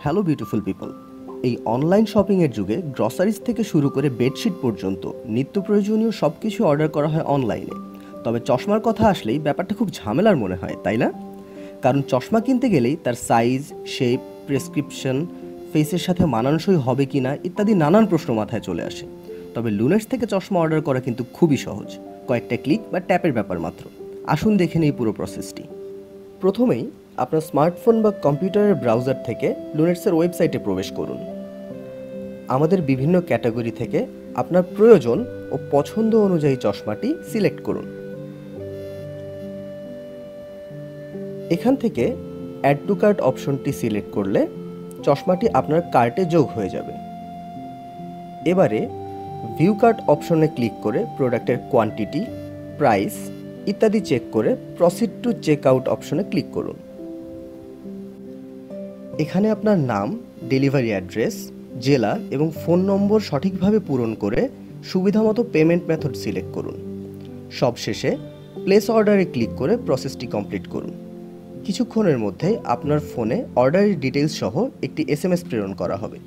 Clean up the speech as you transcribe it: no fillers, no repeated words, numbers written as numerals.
Hello beautiful people. এই online শপিংয়ের যুগে গ্রসারিজ থেকে শুরু করে বেডশিট পর্যন্ত নিত্য প্রয়োজনীয় সব কিছু অর্ডার করা হয় অনলাইনে। তবে চশমার কথা আসলেই ব্যাপারটা খুব ঝামেলার মনে হয়, তাই না? কারণ চশমা কিনতে গেলেই তার সাইজ, শেপ, প্রেসক্রিপশন, ফেসের সাথে মানানসই হবে কি না ইত্যাদি নানান প্রশ্ন মাথায় চলে আসে। তবে লুনেটস থেকে চশমা অর্ডার করা কিন্তু খুবই সহজ, কয়েকটা ক্লিক বা ট্যাপের ব্যাপার মাত্র। আসুন দেখে নিই পুরো প্রসেসটি। প্রথমেই আপনার স্মার্টফোন বা কম্পিউটারের ব্রাউজার থেকে লুনেটসের ওয়েবসাইটে প্রবেশ করুন। আমাদের বিভিন্ন ক্যাটাগরি থেকে আপনার প্রয়োজন ও পছন্দ অনুযায়ী চশমাটি সিলেক্ট করুন। এখান থেকে অ্যাড টু কার্ট অপশনটি সিলেক্ট করলে চশমাটি আপনার কার্টে যোগ হয়ে যাবে। এবারে ভিউ কার্ট অপশনে ক্লিক করে প্রোডাক্টের কোয়ান্টিটি, প্রাইস ইত্যাদি চেক করে প্রসিড টু চেক আউট অপশনে ক্লিক করুন। এখানে আপনার নাম, ডেলিভারি অ্যাড্রেস, জেলা এবং ফোন নম্বর সঠিকভাবে পূরণ করে সুবিধামতো পেমেন্ট মেথড সিলেক্ট করুন। সবশেষে প্লেস অর্ডারে ক্লিক করে প্রসেসটি কমপ্লিট করুন। কিছুক্ষণের মধ্যে আপনার ফোনে অর্ডারের ডিটেইলস সহ একটি SMS প্রেরণ করা হবে।